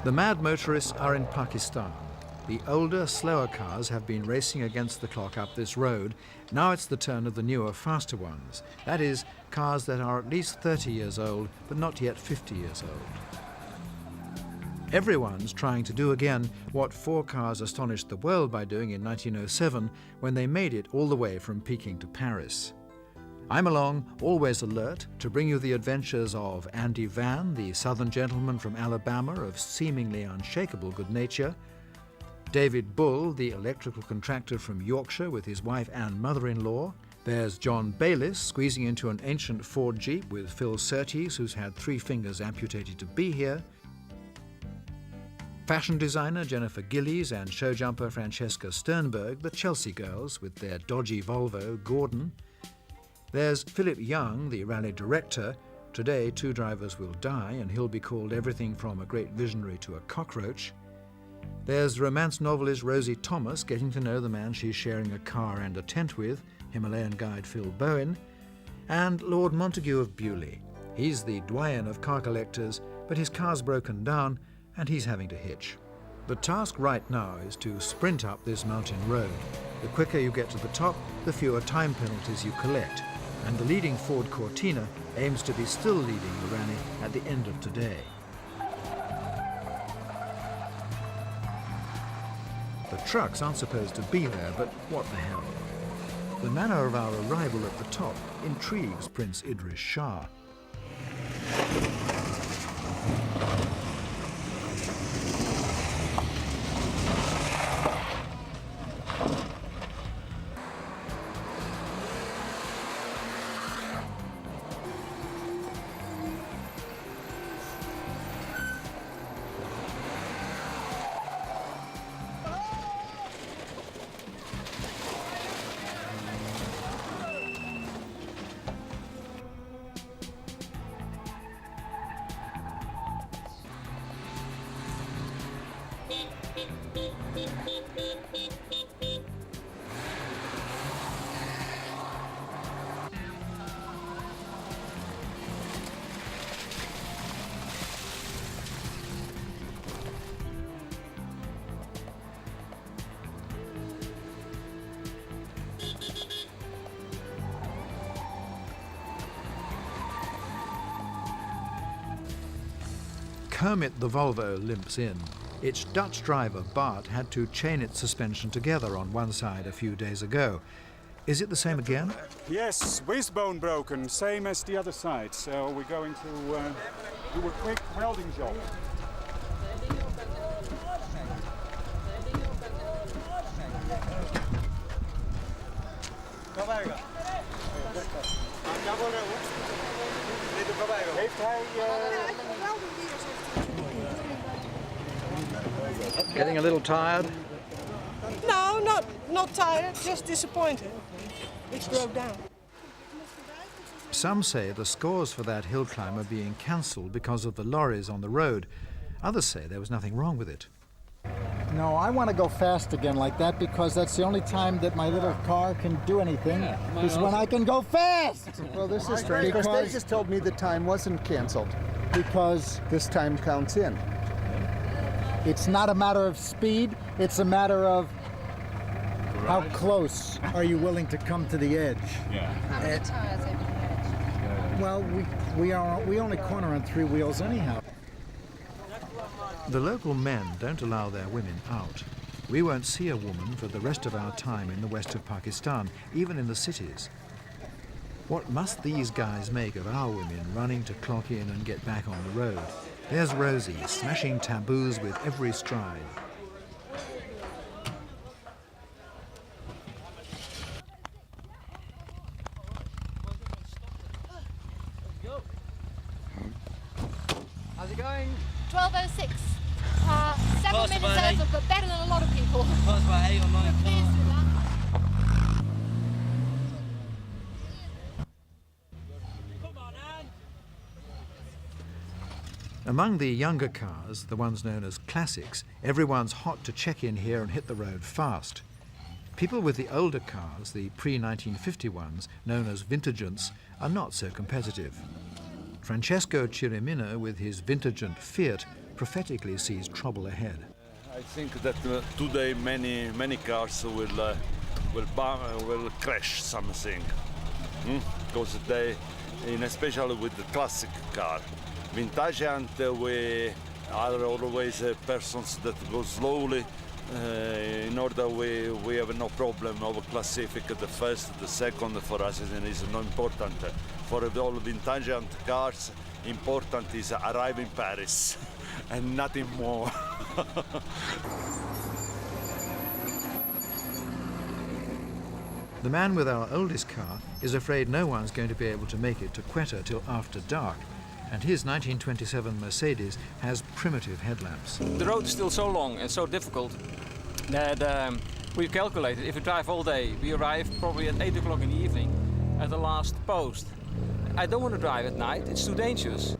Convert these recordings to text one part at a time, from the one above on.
The mad motorists are in Pakistan. The older, slower cars have been racing against the clock up this road. Now it's the turn of the newer, faster ones. That is, cars that are at least 30 years old, but not yet 50 years old. Everyone's trying to do again what 4 cars astonished the world by doing in 1907 when they made it all the way from Peking to Paris. I'm along, always alert, to bring you the adventures of Andy Van, the southern gentleman from Alabama of seemingly unshakable good nature, David Bull, the electrical contractor from Yorkshire with his wife and mother-in-law. There's John Bayliss squeezing into an ancient Ford Jeep with Phil Surtees, who's had 3 fingers amputated to be here, fashion designer Jennifer Gillies and show jumper Francesca Sternberg, the Chelsea girls with their dodgy Volvo, Gordon. There's Philip Young, the rally director. Today, 2 drivers will die, and he'll be called everything from a great visionary to a cockroach. There's romance novelist Rosie Thomas getting to know the man she's sharing a car and a tent with, Himalayan guide Phil Bowen. And Lord Montague of Bewley. He's the doyen of car collectors, but his car's broken down, and he's having to hitch. The task right now is to sprint up this mountain road. The quicker you get to the top, the fewer time penalties you collect. And the leading Ford Cortina aims to be still leading the rally at the end of today. The trucks aren't supposed to be there, but what the hell? The manner of our arrival at the top intrigues Prince Idris Shah. Kermit the Volvo limps in. Its Dutch driver, Bart, had to chain its suspension together on one side a few days ago. Is it the same again? Yes, wishbone broken, same as the other side. So we're going to do a quick welding job. Getting a little tired? No, not tired, just disappointed. It's broke down. Some say the scores for that hill climb are being cancelled because of the lorries on the road. Others say there was nothing wrong with it. No, I want to go fast again like that because that's the only time that my little car can do anything, is when I can go fast! Well, this is strange because they just told me the time wasn't canceled. Because this time counts in. It's not a matter of speed, it's a matter of how close are you willing to come to the edge. Yeah. How many tires over the edge? Well, we only corner on 3 wheels anyhow. The local men don't allow their women out. We won't see a woman for the rest of our time in the west of Pakistan, even in the cities. What must these guys make of our women running to clock in and get back on the road? There's Rosie, smashing taboos with every stride. How's it going? 12:06. 7 minutes over, but better than a lot of people. Past about 8 or 9 Pleased with that. Among the younger cars, the ones known as classics, everyone's hot to check in here and hit the road fast. People with the older cars, the pre-1950 ones, known as vintagents, are not so competitive. Francesco Cirimino, with his vintagent Fiat, prophetically sees trouble ahead. I think that today many cars will crash something, because they, especially with the classic car, vintage, and we are always persons that go slowly. In order we have no problem of classific the first, the second. For us it is not important. For all vintage cars, important is arrive in Paris and nothing more. The man with our oldest car is afraid no one's going to be able to make it to Quetta till after dark, and his 1927 Mercedes has primitive headlamps. The road is still so long and so difficult that we've calculated if we drive all day, we arrive probably at 8 o'clock in the evening at the last post. I don't want to drive at night, it's too dangerous.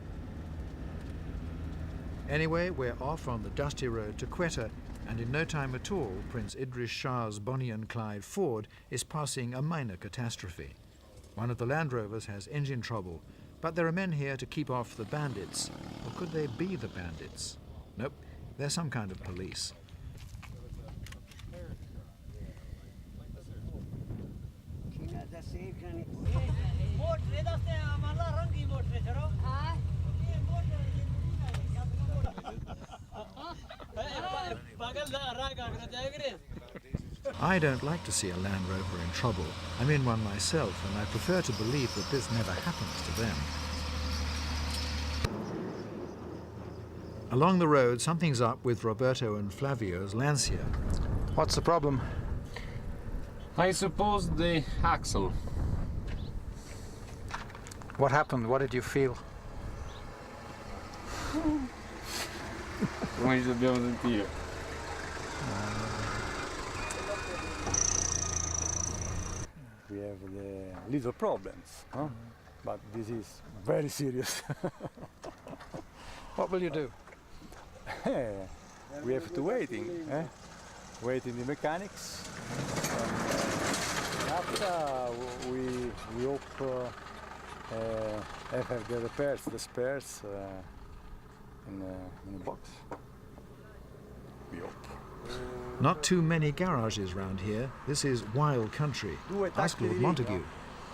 Anyway, we're off on the dusty road to Quetta, and in no time at all, Prince Idris Shah's Bonnie and Clyde Ford is passing a minor catastrophe. One of the Land Rovers has engine trouble, but there are men here to keep off the bandits. Or could they be the bandits? Nope, they're some kind of police. I don't like to see a Land Rover in trouble. I'm in one myself, and I prefer to believe that this never happens to them. Along the road, something's up with Roberto and Flavio's Lancia. What's the problem? I suppose the axle. What happened? What did you feel? We have the little problems, huh? But this is very serious. What will you do? We have to waiting, waiting the mechanics. And after we hope have the repairs, the spares in the box. We hope. Not too many garages round here. This is wild country. Ask Lord Montague.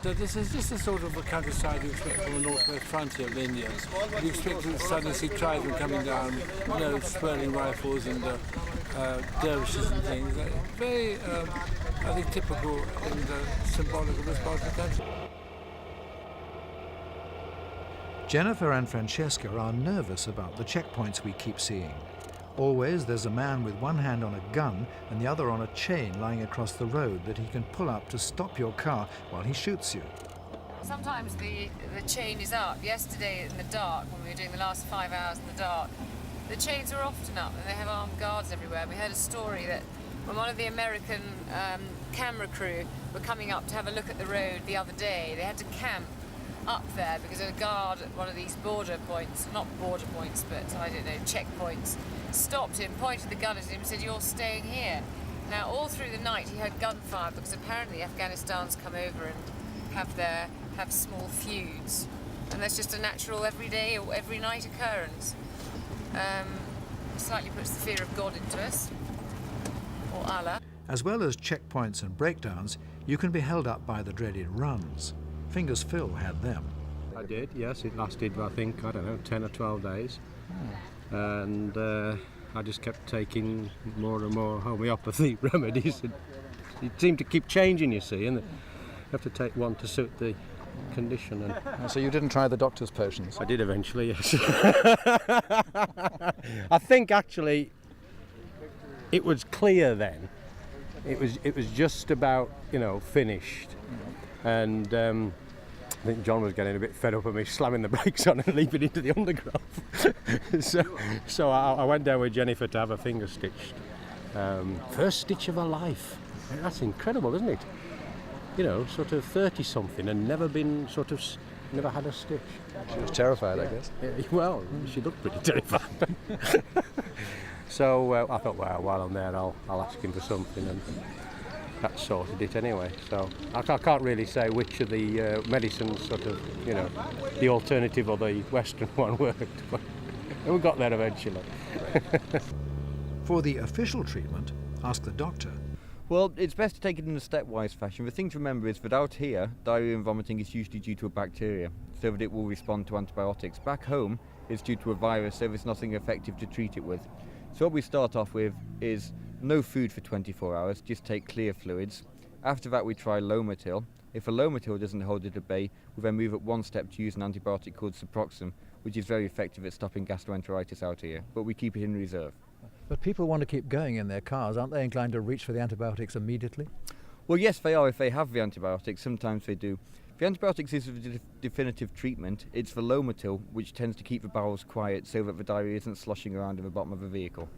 So this is sort of a countryside you expect from the northwest frontier of India. You expect to suddenly see tribesmen coming down, you know, swirling rifles and dervishes and things. Very, I think, typical and symbolic of this part of the country. Jennifer and Francesca are nervous about the checkpoints we keep seeing. Always there's a man with one hand on a gun and the other on a chain lying across the road that he can pull up to stop your car while he shoots you. Sometimes the chain is up. Yesterday in the dark, when we were doing the last 5 hours in the dark, the chains are often up and they have armed guards everywhere. We heard a story that when one of the American camera crew were coming up to have a look at the road the other day, they had to camp up there because a guard at one of these border points, not border points, but I don't know, checkpoints, stopped him, pointed the gun at him and said, "You're staying here." Now, all through the night he heard gunfire because apparently Afghanistan's come over and have small feuds. And that's just a natural everyday or every night occurrence. Slightly puts the fear of God into us, or Allah. As well as checkpoints and breakdowns, you can be held up by the dreaded runs. Fingers Phil had them. I did, yes. It lasted, I think, 10 or 12 days. And I just kept taking more and more homeopathy remedies. It seemed to keep changing, you see, and you have to take one to suit the condition. And so you didn't try the doctor's potions? I did eventually, yes. I think, actually, it was clear then. It was just about, finished. And I think John was getting a bit fed up of me slamming the brakes on and leaping into the undergrowth. so I went down with Jennifer to have her finger stitched. First stitch of her life. That's incredible, isn't it? Sort of 30-something and never had a stitch. She was terrified, I guess. Well, she looked pretty terrified. So I thought, well, while I'm there, I'll ask him for something, and that sorted it anyway. So I can't really say which of the medicines, the alternative or the Western one worked. But We got there eventually. For the official treatment, ask the doctor. Well, it's best to take it in a stepwise fashion. The thing to remember is that out here, diarrhea and vomiting is usually due to a bacteria, so that it will respond to antibiotics. Back home, it's due to a virus, so there's nothing effective to treat it with. So what we start off with is no food for 24 hours, just take clear fluids. After that we try Lomotil. If a Lomotil doesn't hold it at bay, we then move up one step to use an antibiotic called Ciproxim, which is very effective at stopping gastroenteritis out here, but we keep it in reserve. But people want to keep going in their cars. Aren't they inclined to reach for the antibiotics immediately? Well, yes, they are if they have the antibiotics. Sometimes they do. The antibiotics is the definitive treatment. It's the Lomotil, which tends to keep the bowels quiet so that the diarrhea isn't sloshing around in the bottom of the vehicle.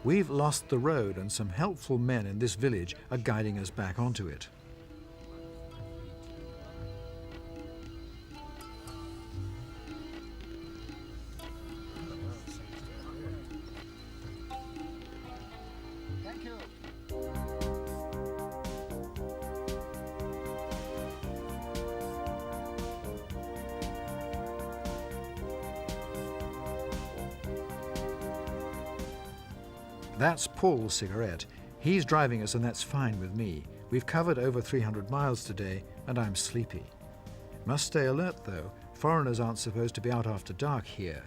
We've lost the road and some helpful men in this village are guiding us back onto it. Thank you. That's Paul's cigarette. He's driving us and that's fine with me. We've covered over 300 miles today and I'm sleepy. Must stay alert though. Foreigners aren't supposed to be out after dark here.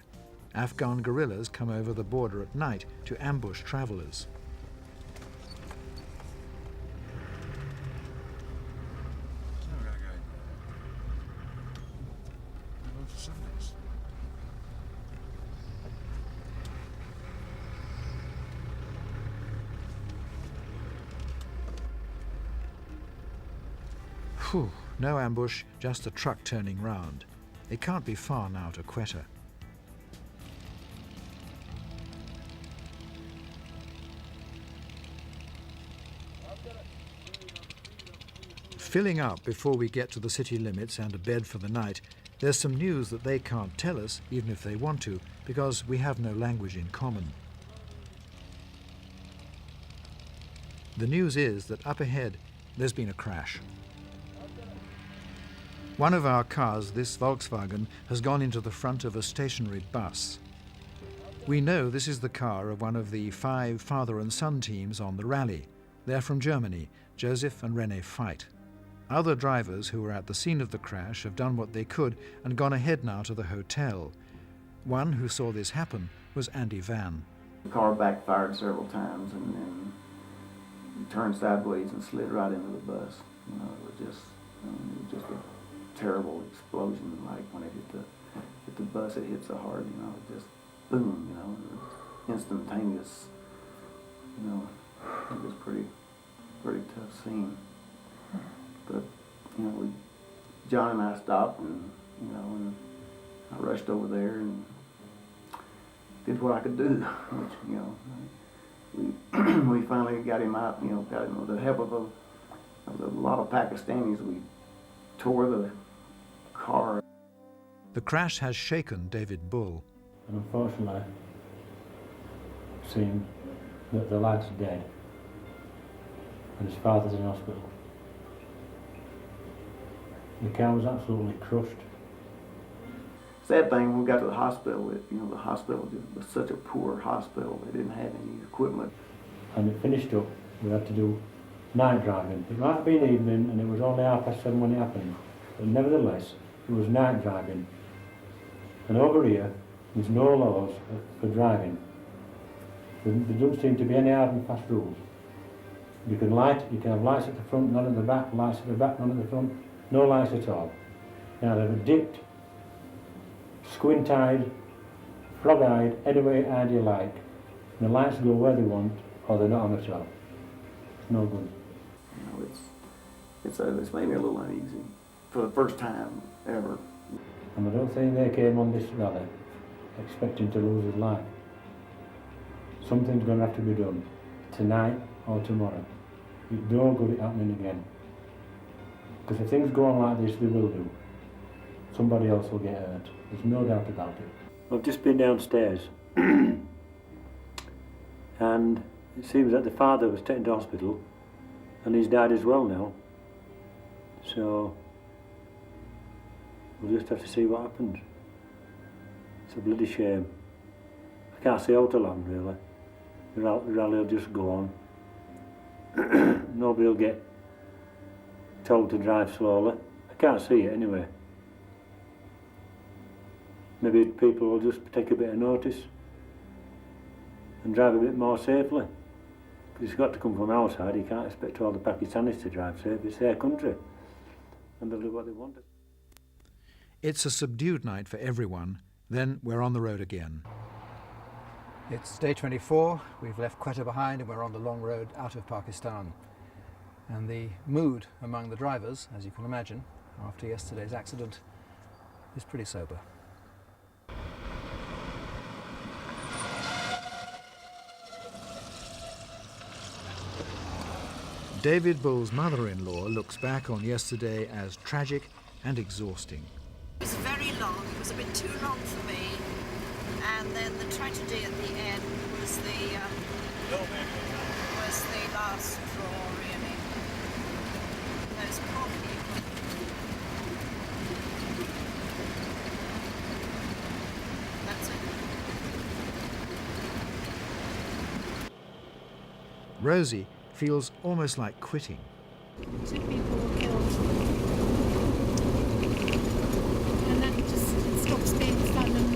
Afghan guerrillas come over the border at night to ambush travelers. Whew, no ambush, just a truck turning round. It can't be far now to Quetta. Filling up before we get to the city limits and a bed for the night, there's some news that they can't tell us, even if they want to, because we have no language in common. The news is that up ahead, there's been a crash. One of our cars, this Volkswagen, has gone into the front of a stationary bus. We know this is the car of one of the 5 father and son teams on the rally. They're from Germany, Joseph and René Veit. Other drivers who were at the scene of the crash have done what they could and gone ahead now to the hotel. One who saw this happen was Andy Van. The car backfired several times and then turned sideways and slid right into the bus. You know, it was just a terrible explosion, like when it hit the bus, it hit so hard, you know, it just boom, you know, it was instantaneous, you know, it was pretty tough scene. But, you know, John and I stopped and, you know, and I rushed over there and did what I could do, which, you know, we finally got him out, you know, got him with the help of a lot of Pakistanis. We tore the car. The crash has shaken David Bull. And unfortunately, it seemed that the lad's dead and his father's in hospital. The car was absolutely crushed. Sad thing, when we got to the hospital, the hospital was such a poor hospital. They didn't have any equipment. And it finished up, we had to do night driving. It might have been evening and it was only 7:30 when it happened, but nevertheless, it was night driving. And over here, there's no laws for driving. There don't seem to be any hard and fast rules. You can have lights at the front, none at the back, lights at the back, none at the front, no lights at all. Now they're dipped, squint-eyed, frog-eyed, any way you like. And the lights go where they want, or they're not on at all. It's no good. You know, it's made me a little uneasy for the first time ever. And I don't think they came on this rally expecting to lose his life. Something's going to have to be done, tonight or tomorrow. It's no good it happening again. Because if things go on like this, they will do. Somebody else will get hurt. There's no doubt about it. I've just been downstairs and it seems that the father was taken to hospital and he's died as well now. So we'll just have to see what happens. It's a bloody shame. I can't see out long really. The rally will just go on. Nobody will get told to drive slowly. I can't see it anyway. Maybe people will just take a bit of notice and drive a bit more safely. Because it's got to come from our side. You can't expect all the Pakistanis to drive safe. It's their country and they'll do what they want. It's a subdued night for everyone. Then we're on the road again. It's day 24, we've left Quetta behind and we're on the long road out of Pakistan. And the mood among the drivers, as you can imagine, after yesterday's accident, is pretty sober. David Bull's mother-in-law looks back on yesterday as tragic and exhausting. It was very long, it was a bit too long for me, and then the tragedy at the end was the last straw, really. Those poor people. That's it. Rosie feels almost like quitting. 2 people were killed. And then it just stops being fun and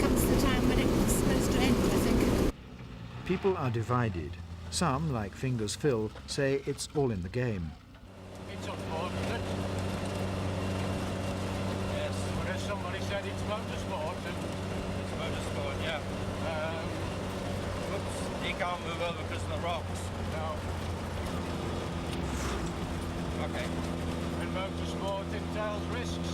comes the time when it's supposed to end, I think. People are divided. Some, like Fingers Phil, say it's all in the game. It's unfortunate. Yes, but as somebody said, it's motorsport. It's motorsport, yeah. Oops, he can't move over because of the rocks. No. Okay. In motorsport, it entails risks.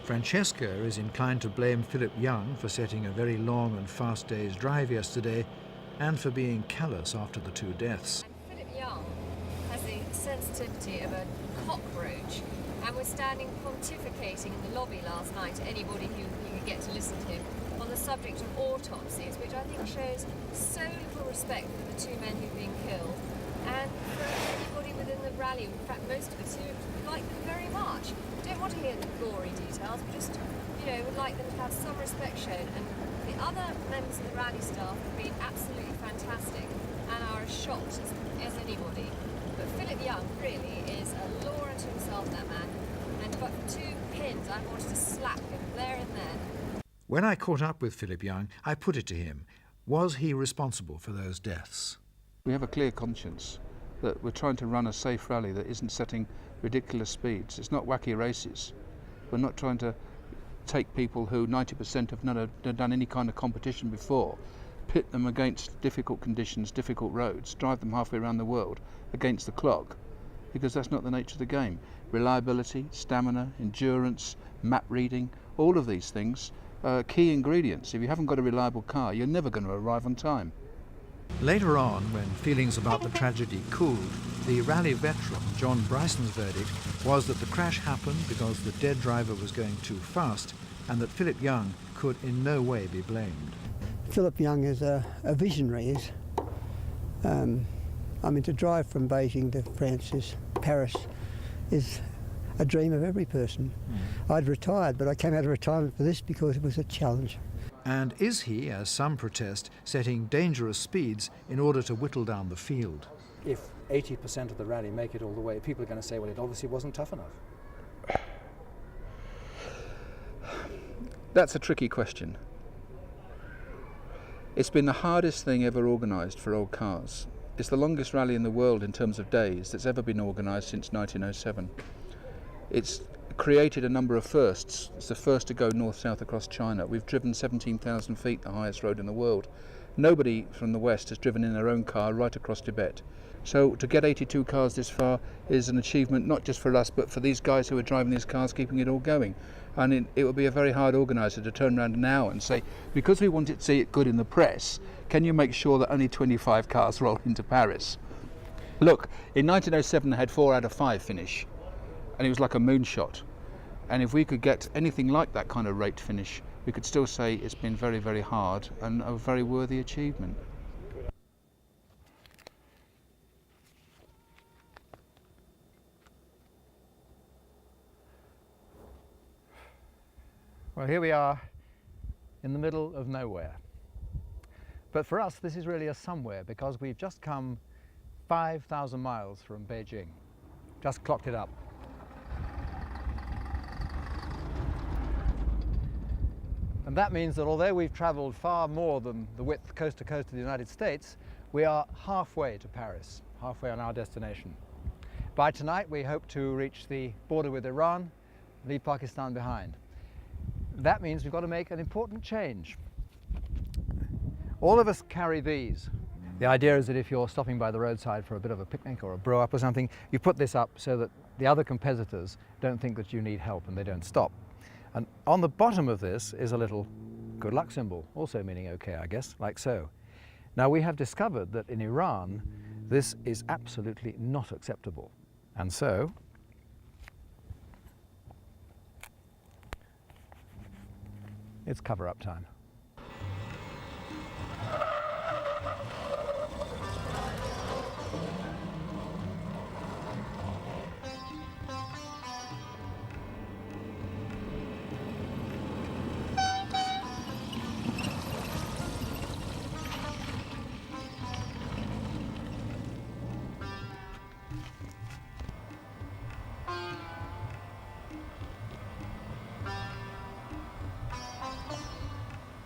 Francesca is inclined to blame Philip Young for setting a very long and fast day's drive yesterday and for being callous after the 2 deaths. Philip Young has the sensitivity of a cockroach and was standing pontificating in the lobby last night to anybody who could get to listen to him on the subject of autopsies, which I think shows so little respect for the 2 men who've been killed and for anybody within the rally, in fact most of us who like them very much. Don't want to hear the gory details, but just, would like them to have some respect shown. And the other members of the rally staff have been absolutely fantastic and are as shocked as anybody. But Philip Young really is a law unto himself, that man. And but for 2 pins, I wanted to slap him there and then. When I caught up with Philip Young, I put it to him, was he responsible for those deaths? We have a clear conscience that we're trying to run a safe rally that isn't setting ridiculous speeds. It's not wacky races. We're not trying to take people who 90% have not done any kind of competition before, pit them against difficult conditions, difficult roads, drive them halfway around the world against the clock, because that's not the nature of the game. Reliability, stamina, endurance, map reading, all of these things are key ingredients. If you haven't got a reliable car, you're never going to arrive on time. Later on, when feelings about the tragedy cooled, the rally veteran John Bryson's verdict was that the crash happened because the dead driver was going too fast and that Philip Young could in no way be blamed. Philip Young is a visionary. To drive from Beijing to Paris is a dream of every person. I'd retired, but I came out of retirement for this because it was a challenge. And is he, as some protest, setting dangerous speeds in order to whittle down the field? If 80% of the rally make it all the way, people are going to say, well, it obviously wasn't tough enough. That's a tricky question. It's been the hardest thing ever organised for old cars. It's the longest rally in the world in terms of days that's ever been organised since 1907. It's created a number of firsts. It's the first to go north-south across China. We've driven 17,000 feet, the highest road in the world. Nobody from the West has driven in their own car right across Tibet. So to get 82 cars this far is an achievement not just for us, but for these guys who are driving these cars, keeping it all going. And it would be a very hard organiser to turn around now and say, because we want it to see it good in the press, can you make sure that only 25 cars roll into Paris? Look, in 1907 they had 4 out of 5 finish, and it was like a moonshot. And if we could get anything like that kind of rate finish, we could still say it's been very, very hard and a very worthy achievement. Well, here we are in the middle of nowhere. But for us, this is really a somewhere, because we've just come 5,000 miles from Beijing. Just clocked it up. And that means that although we've travelled far more than the width coast to coast of the United States, we are halfway to Paris, halfway on our destination. By tonight, we hope to reach the border with Iran, leave Pakistan behind. That means we've got to make an important change. All of us carry these. The idea is that if you're stopping by the roadside for a bit of a picnic or a blow-up or something, you put this up so that the other competitors don't think that you need help and they don't stop. And on the bottom of this is a little good luck symbol, also meaning okay, I guess, like so. Now, we have discovered that in Iran, this is absolutely not acceptable. And so, it's cover-up time.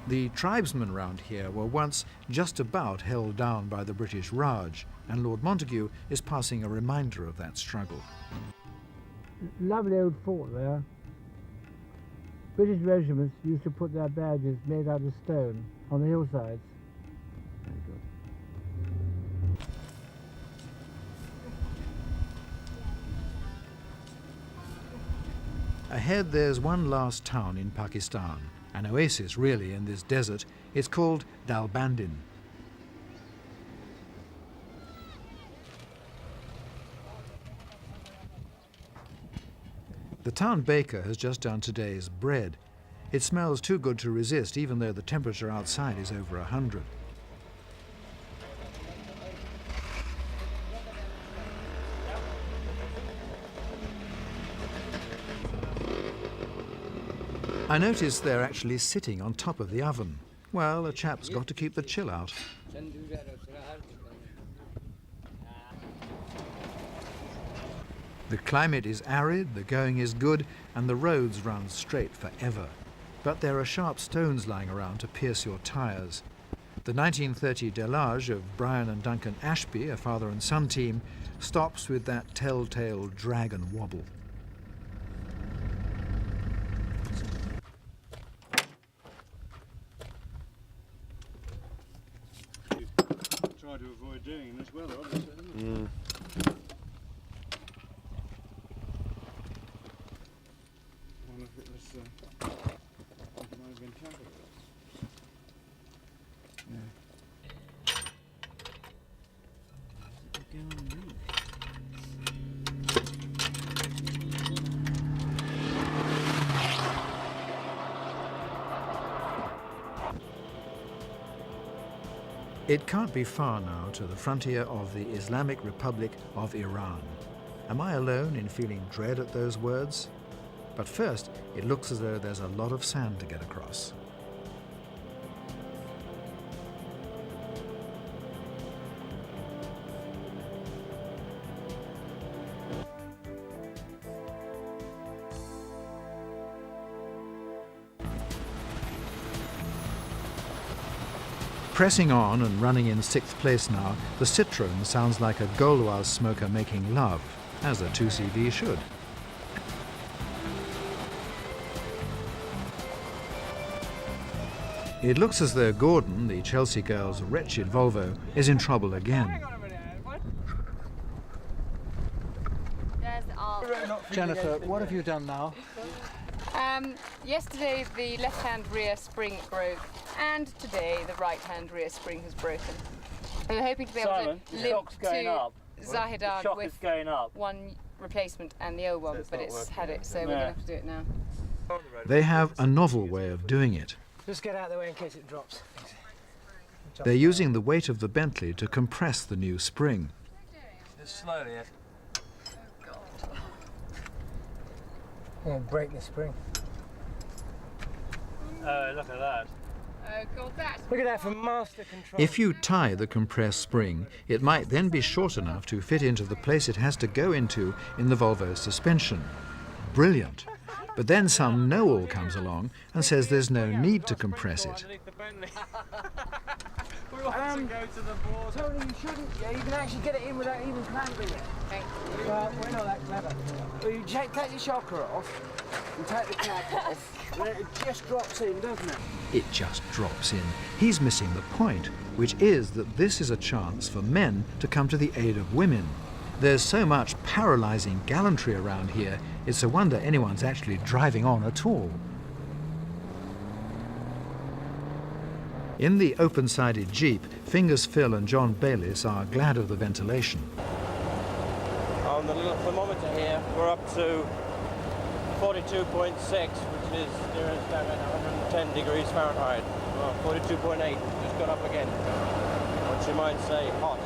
The tribesmen round here were once just about held down by the British Raj, and Lord Montagu is passing a reminder of that struggle. Lovely old fort there. British regiments used to put their badges made out of stone on the hillsides. Very good. Ahead there's one last town in Pakistan, an oasis really in this desert. It's called Dalbandin. The town baker has just done today's bread. It smells too good to resist, even though the temperature outside is over 100. I notice they're actually sitting on top of the oven. Well, a chap's got to keep the chill out. The climate is arid, the going is good, and the roads run straight forever. But there are sharp stones lying around to pierce your tyres. The 1930 Delage of Brian and Duncan Ashby, a father and son team, stops with that telltale drag and wobble. Try to avoid doing in this weather, obviously. Wonder if it might have been tampered with. It can't be far now to the frontier of the Islamic Republic of Iran. Am I alone in feeling dread at those words? But first, it looks as though there's a lot of sand to get across. Pressing on and running in 6th place now, the Citroën sounds like a Gauloise smoker making love, as a 2CV should. It looks as though Gordon, the Chelsea girl's wretched Volvo, is in trouble again. Jennifer, what have you done now? Yesterday the left-hand rear spring broke, and today the right-hand rear spring has broken. We were hoping to be able to limp to Zahedan with one replacement and the old one, but it's had it, so we're going to have to do it now. They have a novel way of doing it. Just get out of the way in case it drops. They're using the weight of the Bentley to compress the new spring. Just slowly, Ed. Oh, break the spring. Oh, look at that. Oh God, that's... Look at that from master control. If you tie the compressed spring, it might then be short enough to fit into the place it has to go into in the Volvo suspension. Brilliant. But then some know-all comes along and says there's no need to compress it. Tony, you shouldn't. Yeah, you can actually get it in without even clamping it. Well, we're not that clever. Well, you take the shocker off and take the cap off, and it just drops in, doesn't it? It just drops in. He's missing the point, which is that this is a chance for men to come to the aid of women. There's so much paralysing gallantry around here, it's a wonder anyone's actually driving on at all. In the open-sided Jeep, Fingers Phil and John Bayliss are glad of the ventilation. On the little thermometer here, we're up to 42.6, which is nearest down at 110 degrees Fahrenheit. Well, 42.8, just got up again. What you might say, hot.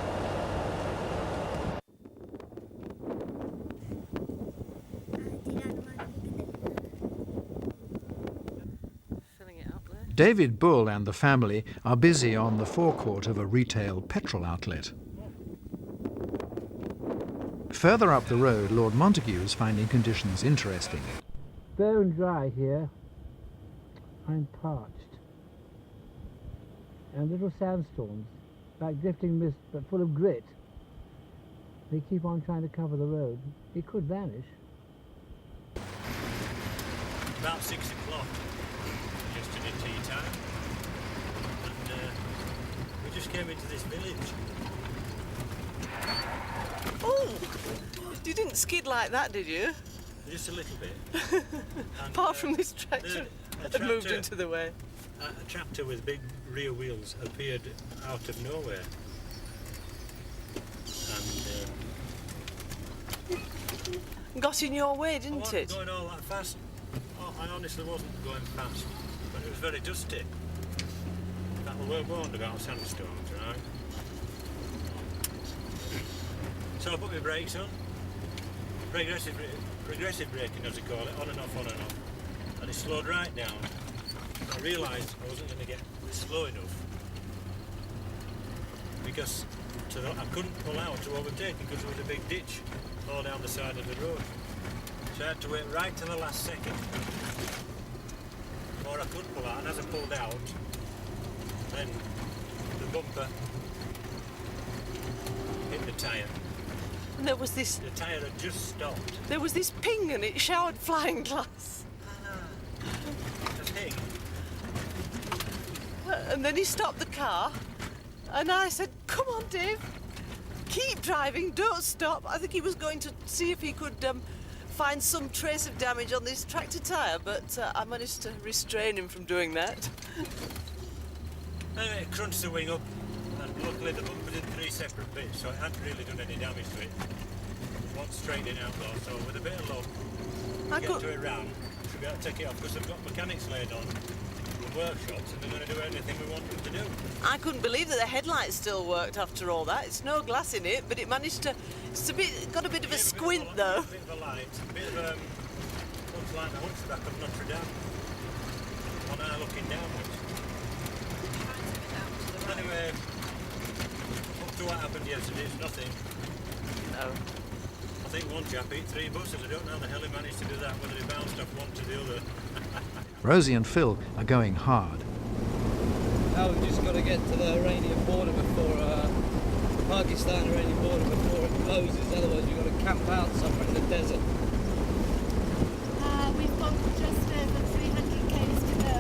David Bull and the family are busy on the forecourt of a retail petrol outlet. Further up the road, Lord Montague is finding conditions interesting. Bare and dry here. I'm parched. And little sandstorms, like drifting mist, but full of grit. They keep on trying to cover the road. It could vanish. About 6 o'clock. Yesterday tea time, and we just came into this village. Oh, you didn't skid like that, did you? Just a little bit. Apart from this tractor that moved into the way. A tractor with big rear wheels appeared out of nowhere, and got in your way, didn't I wasn't it? going all that fast. Oh, I honestly wasn't going fast. But it was very dusty. That we were warned about sandstorms, right? So I put my brakes on. Progressive braking, as they call it, on and off, and it slowed right down. I realised I wasn't going to get slow enough because I couldn't pull out to overtake because there was a big ditch all down the side of the road. So I had to wait right to the last second before I could pull out, and as I pulled out, then the bumper hit the tyre. And there was this... The tyre had just stopped. There was this ping and it showered flying glass. A ping? And then he stopped the car, and I said, "Come on, Dave, keep driving, don't stop." I think he was going to see if he could find some trace of damage on this tractor tyre, but I managed to restrain him from doing that. Anyway, it crunched the wing up, and luckily the bumper did 3 separate bits, so it hadn't really done any damage to it. One straightening out though, so with a bit of luck, get to it round, should be able to take it off, because I've got mechanics laid on the workshops, and they're going to do anything we want them to do. I couldn't believe that the headlights still worked after all that. It's no glass in it, but it managed to... got a bit of a squint though. A bit of a light, a bit of looks like the hunchback of Notre Dame. One eye looking downwards. Anyway, up to what happened yesterday, it's nothing. No. I think one chap ate 3 buses. I don't know how the hell he managed to do that, whether he bounced off one to the other. Rosie and Phil are going hard. Oh, now we've just got to get to the Iranian border before Pakistan-Iranian border before it closes. Otherwise, we've got to camp out somewhere in the desert. We've got just over 300 k's to go,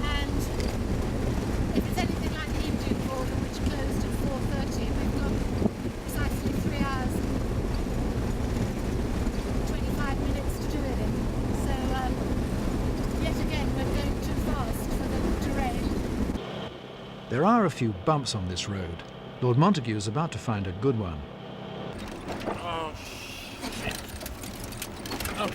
and if it's anything like the Indian border, which closed at 4:30, we've got precisely 3 hours and 25 minutes to do it in. So yet again, we're going too fast for the terrain. There are a few bumps on this road. Lord Montague is about to find a good one. Oh, shit. Oh.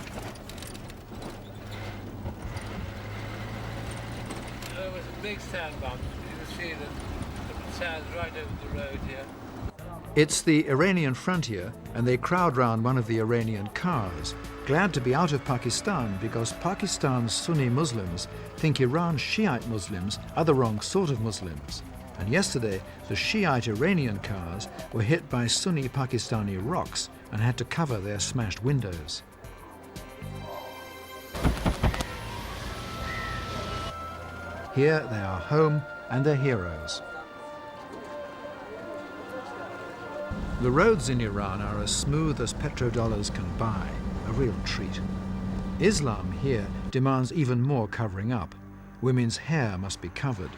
There was a big sand bump. You can see the sand right over the road here. It's the Iranian frontier, and they crowd round one of the Iranian cars, glad to be out of Pakistan because Pakistan's Sunni Muslims think Iran's Shiite Muslims are the wrong sort of Muslims. And yesterday, the Shiite Iranian cars were hit by Sunni Pakistani rocks and had to cover their smashed windows. Here they are home and they're heroes. The roads in Iran are as smooth as petrodollars can buy, a real treat. Islam here demands even more covering up. Women's hair must be covered.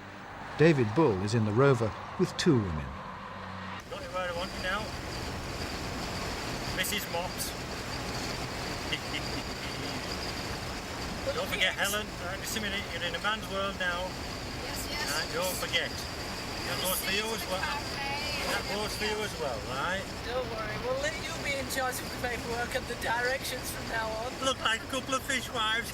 David Bull is in the Rover with 2 women. Got it where I want you now. Mrs. Mops. Don't forget, Helen, just a minute, you're in a man's world now. Yes, yes. Right, don't forget. That goes for you as well. That goes for you as well, right? Don't worry, we'll let you be in charge of the paperwork and the directions from now on. Look like a couple of fishwives.